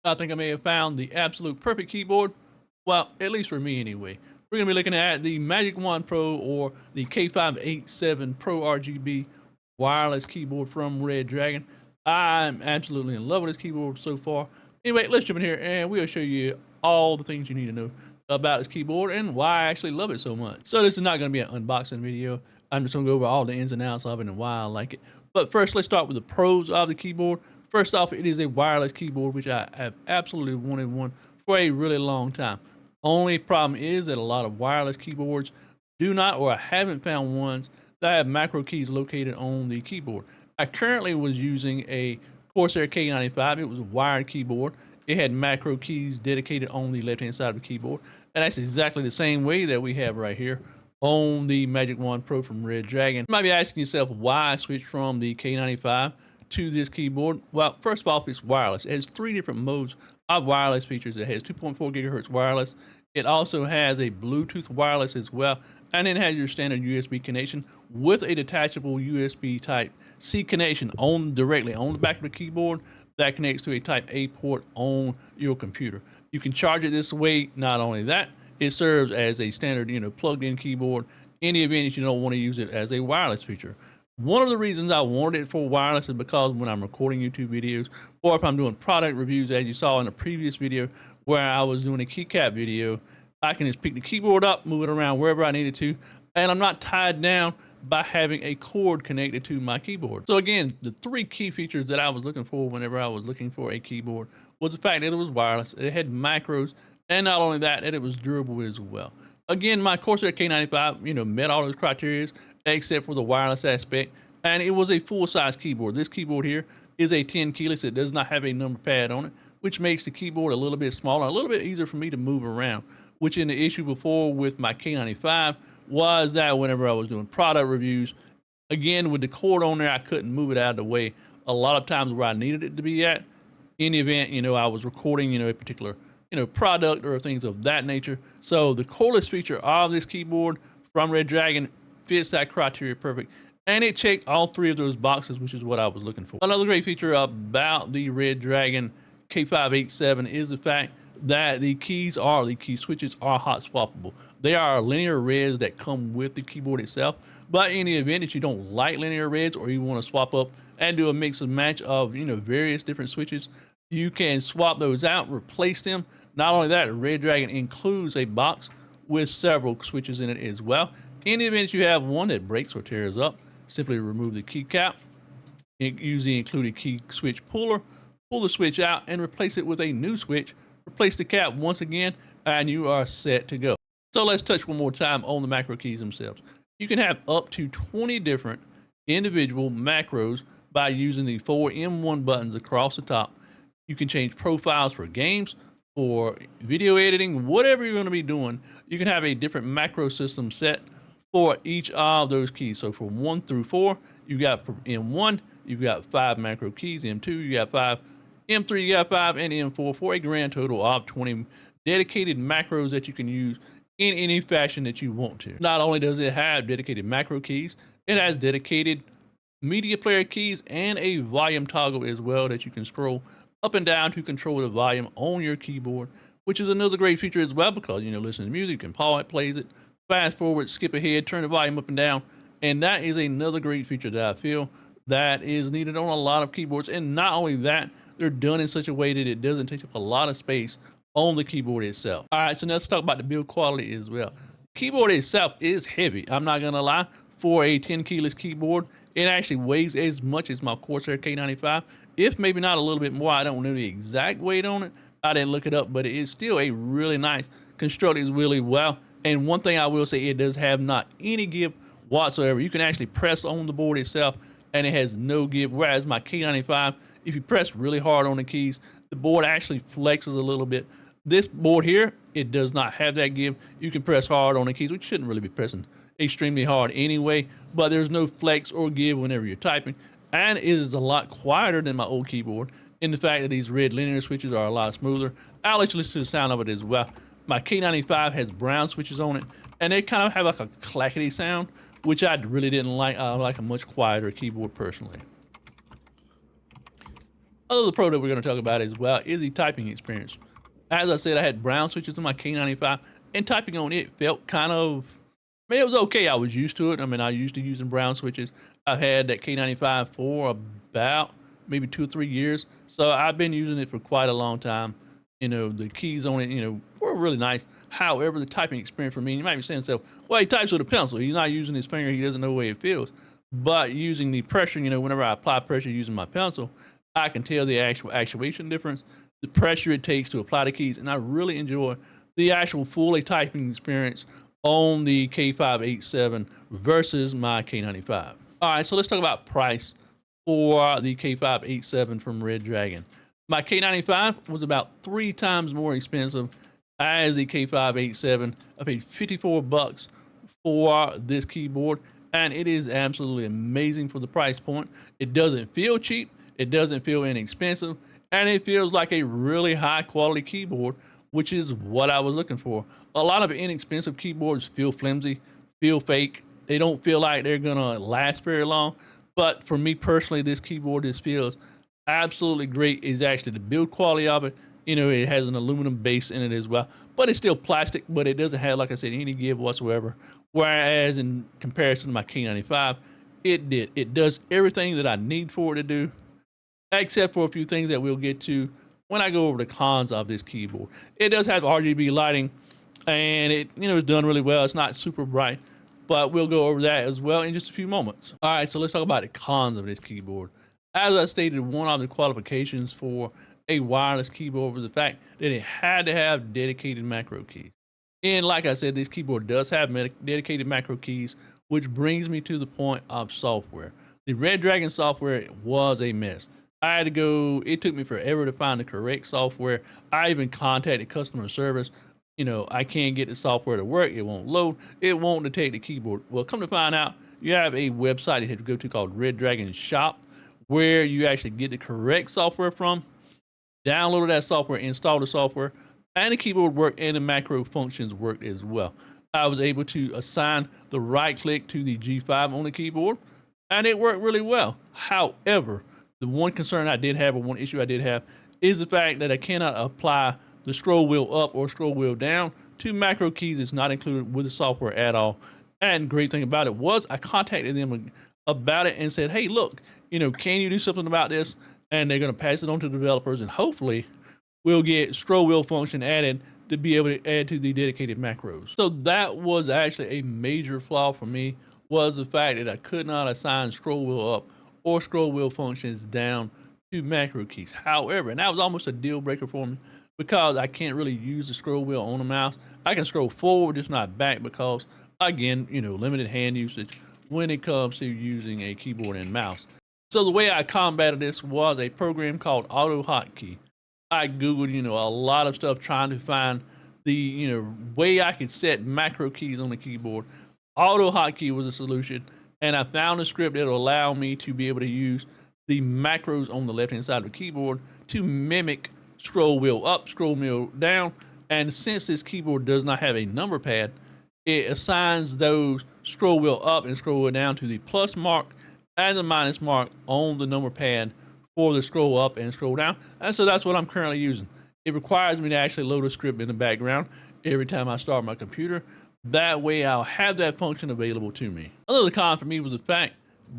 I think I may have found the absolute perfect keyboard. Well, at least for me anyway. We're going to be looking at the Magic Wand Pro or the K587 Pro RGB wireless keyboard from Redragon. I'm absolutely in love with this keyboard so far. Anyway, let's jump in here and we'll show you all the things you need to know about this keyboard and why I actually love it so much. So this is not going to be an unboxing video. I'm just going to go over all the ins and outs of it and why I like it. But first, let's start with the pros of the keyboard. First off, it is a wireless keyboard, which I have absolutely wanted one for a really long time. Only problem is that a lot of wireless keyboards do not, or I haven't found ones that have macro keys located on the keyboard. I currently was using a Corsair K95. It was a wired keyboard. It had macro keys dedicated on the left-hand side of the keyboard. And that's exactly the same way that we have right here on the Magic Wand Pro from Redragon. You might be asking yourself why I switched from the K95 to this keyboard. Well, first of all, it's wireless. It has three different modes of wireless features. It has 2.4 gigahertz wireless. It also has a Bluetooth wireless as well. And it has your standard USB connection with a detachable USB type C connection on directly on the back of the keyboard that connects to a type A port on your computer. You can charge it this way. Not only that, it serves as a standard, plugged in keyboard in the event that you don't want to use it as a wireless feature. One of the reasons I wanted it for wireless is because when I'm recording YouTube videos or if I'm doing product reviews, as you saw in a previous video where I was doing a keycap video, I can just pick the keyboard up, move it around wherever I needed to, and I'm not tied down by having a cord connected to my keyboard. So again, the three key features that I was looking for whenever I was looking for a keyboard was the fact that it was wireless, it had macros, and not only that, that it was durable as well. Again, my Corsair K95, met all those criteria except for the wireless aspect, and it was a full-size keyboard. This keyboard here is a 10 keyless. It does not have a number pad on it, which makes the keyboard a little bit smaller, a little bit easier for me to move around, which in the issue before with my K95 was that whenever I was doing product reviews, again, with the cord on there, I couldn't move it out of the way a lot of times where I needed it to be at. In the event, I was recording, a particular, product or things of that nature. So the cordless feature of this keyboard from Redragon fits that criteria perfect. And it checked all three of those boxes, which is what I was looking for. Another great feature about the Redragon K587 is the fact that the key switches are hot swappable. They are linear reds that come with the keyboard itself. But in the event that you don't like linear reds or you want to swap up and do a mix and match of, various different switches, you can swap those out, replace them. Not only that, Redragon includes a box with several switches in it as well. In the event you have one that breaks or tears up, simply remove the keycap, use the included key switch puller, pull the switch out and replace it with a new switch, replace the cap once again, and you are set to go. So let's touch one more time on the macro keys themselves. You can have up to 20 different individual macros by using the 4 M1 buttons across the top. You can change profiles for games, for video editing, whatever you're going to be doing. You can have a different macro system set for each of those keys. So from 1 through 4, you've got for M1, you've got 5 macro keys. M2, you got 5. M3, you got 5, and M4 for a grand total of 20 dedicated macros that you can use in any fashion that you want to. Not only does it have dedicated macro keys, it has dedicated media player keys and a volume toggle as well that you can scroll up and down to control the volume on your keyboard, which is another great feature as well because, listen to music, you can pause it, plays it, fast forward, skip ahead, turn the volume up and down. And that is another great feature that I feel that is needed on a lot of keyboards. And not only that, they're done in such a way that it doesn't take up a lot of space on the keyboard itself. All right, so now let's talk about the build quality as well. Keyboard itself is heavy. I'm not gonna lie. For a 10 keyless keyboard, it actually weighs as much as my Corsair K95, if maybe not a little bit more. I don't know the exact weight on it. I didn't look it up, but it is still a really nice, constructed really well. And one thing I will say, it does have not any give whatsoever. You can actually press on the board itself and it has no give, whereas my K95, if you press really hard on the keys, the board actually flexes a little bit. This board here, it does not have that give. You can press hard on the keys, which shouldn't really be pressing extremely hard anyway, but there's no flex or give whenever you're typing. And it is a lot quieter than my old keyboard in the fact that these red linear switches are a lot smoother. I'll let you listen to the sound of it as well. My K95 has brown switches on it, and they kind of have like a clackety sound, which I really didn't like. I like a much quieter keyboard personally. Other pro that we're going to talk about as well is the typing experience. As I said, I had brown switches in my K95, and typing on it felt kind of, I mean, it was okay. I was used to it. I mean, I used to using brown switches. I've had that K95 for about maybe 2 or 3 years, so I've been using it for quite a long time. You know, the keys on it, you know, were really nice. However, the typing experience for me, you might be saying to yourself, well, he types with a pencil. He's not using his finger. He doesn't know the way it feels. But using the pressure, you know, whenever I apply pressure using my pencil, I can tell the actual actuation difference, the pressure it takes to apply the keys, and I really enjoy the actual fully typing experience on the K587 versus my K95. All right, so let's talk about price for the K587 from Redragon. My K95 was about 3 times more expensive as the K587. I paid 54 bucks for this keyboard, and it is absolutely amazing for the price point. It doesn't feel cheap, it doesn't feel inexpensive, and it feels like a really high quality keyboard, which is what I was looking for. A lot of inexpensive keyboards feel flimsy, feel fake. They don't feel like they're gonna last very long. But for me personally, this keyboard just feels absolutely great. Is actually the build quality of it. You know, it has an aluminum base in it as well, but it's still plastic, but it doesn't have, like I said, any give whatsoever. Whereas in comparison to my K95, it does everything that I need for it to do, except for a few things that we'll get to when I go over the cons of this keyboard. It does have RGB lighting, and it, you know, is done really well. It's not super bright, but we'll go over that as well in just a few moments. All right, so let's talk about the cons of this keyboard. As I stated, one of the qualifications for a wireless keyboard was the fact that it had to have dedicated macro keys. And like I said, this keyboard does have dedicated macro keys, which brings me to the point of software. The Redragon software was a mess. I had to go, it took me forever to find the correct software. I even contacted customer service. You know, I can't get the software to work. It won't load. It won't detect the keyboard. Well, come to find out, you have a website you have to go to called Redragon Shop, where you actually get the correct software from, download that software, install the software, and the keyboard worked and the macro functions worked as well. I was able to assign the right click to the G5 on the keyboard, and it worked really well. However, the one concern I did have, or one issue I did have, is the fact that I cannot apply the scroll wheel up or scroll wheel down to macro keys. It's not included with the software at all. And great thing about it was I contacted them about it and said, hey, look, you know, can you do something about this? And they're going to pass it on to the developers, and hopefully we'll get scroll wheel function added to be able to add to the dedicated macros. So that was actually a major flaw for me, was the fact that I could not assign scroll wheel up or scroll wheel functions down to macro keys. However, and that was almost a deal breaker for me, because I can't really use the scroll wheel on the mouse. I can scroll forward, just not back, because again, you know, limited hand usage when it comes to using a keyboard and mouse. So the way I combated this was a program called Auto Hotkey. I Googled, you know, a lot of stuff trying to find the, you know, way I could set macro keys on the keyboard. Auto Hotkey was a solution, and I found a script that will allow me to be able to use the macros on the left-hand side of the keyboard to mimic scroll wheel up, scroll wheel down. And since this keyboard does not have a number pad, it assigns those scroll wheel up and scroll wheel down to the plus mark and the minus mark on the number pad for the scroll up and scroll down. And so that's what I'm currently using. It requires me to actually load a script in the background every time I start my computer. That way I'll have that function available to me. Another con for me was the fact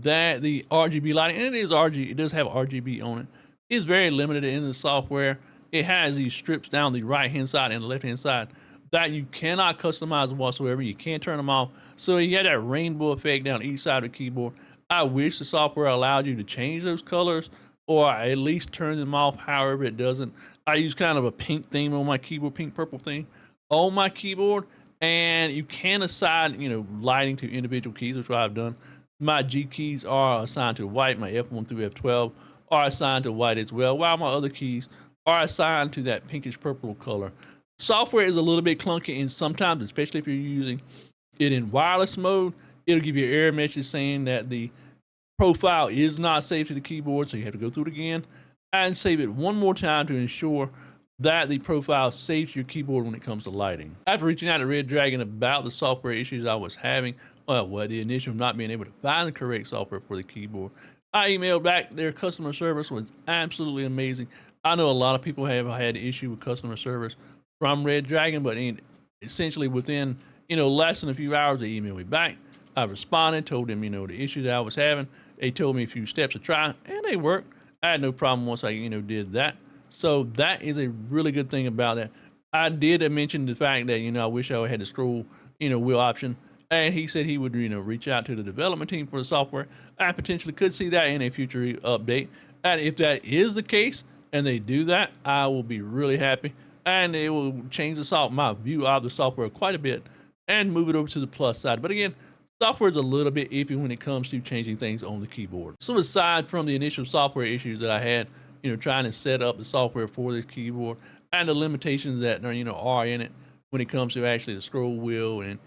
that the RGB lighting, and it does have RGB on it, is very limited in the software. It has these strips down the right hand side and the left hand side that you cannot customize whatsoever. You can't turn them off. So you have that rainbow effect down each side of the keyboard. I wish the software allowed you to change those colors, or at least turn them off. However, it doesn't. I use kind of a pink theme on my keyboard, pink purple theme on my keyboard, and you can assign, you know, lighting to individual keys, which I've done. My G keys are assigned to white. My F1 through F12 are assigned to white as well, while my other keys are assigned to that pinkish purple color. Software is a little bit clunky, and sometimes, especially if you're using it in wireless mode, it'll give you an error message saying that the profile is not saved to the keyboard, so you have to go through it again and save it one more time to ensure that the profile saves your keyboard when it comes to lighting. After reaching out to Redragon about the software issues I was having, well, the initial of not being able to find the correct software for the keyboard, I emailed back. Their customer service was absolutely amazing. I know a lot of people have had issue with customer service from Redragon, but essentially within less than a few hours, they emailed me back. I responded, told them the issue that I was having. They told me a few steps to try, and they worked. I had no problem once I did that. So that is a really good thing about that. I did mention the fact that I wish I had the scroll wheel option, and he said he would reach out to the development team for the software. I potentially could see that in a future update, and if that is the case and they do that, I will be really happy, and it will change my view of the software quite a bit and move it over to the plus side. But again, software is a little bit iffy when it comes to changing things on the keyboard. So aside from the initial software issues that I had trying to set up the software for this keyboard and the limitations that are in it when it comes to actually the scroll wheel and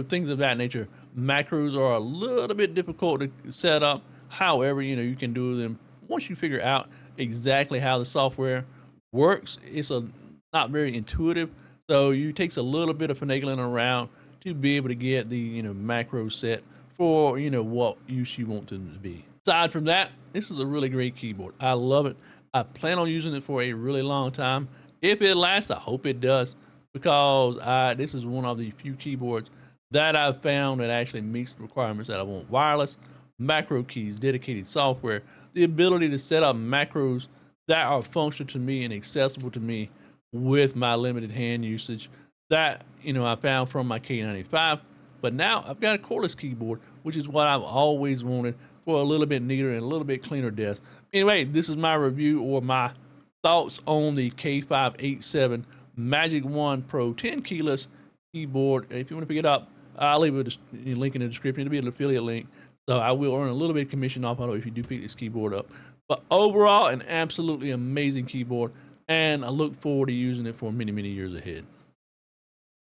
things of that nature. Macros are a little bit difficult to set up. However, you can do them once you figure out exactly how the software works. It's not very intuitive, so it takes a little bit of finagling around to be able to get the macro set for what use you want them to be. Aside from that, this is a really great keyboard. I love it. I plan on using it for a really long time. If it lasts, I hope it does, because this is one of the few keyboards that I've found that actually meets the requirements that I want. Wireless, macro keys, dedicated software, the ability to set up macros that are functional to me and accessible to me with my limited hand usage that I found from my K95. But now I've got a cordless keyboard, which is what I've always wanted, for a little bit neater and a little bit cleaner desk. Anyway, this is my review or my thoughts on the K587 Magic Wand Pro 10 keyless keyboard. If you want to pick it up, I'll leave a link in the description. It'll be an affiliate link, so I will earn a little bit of commission off of it if you do pick this keyboard up. But overall, an absolutely amazing keyboard, and I look forward to using it for many, many years ahead.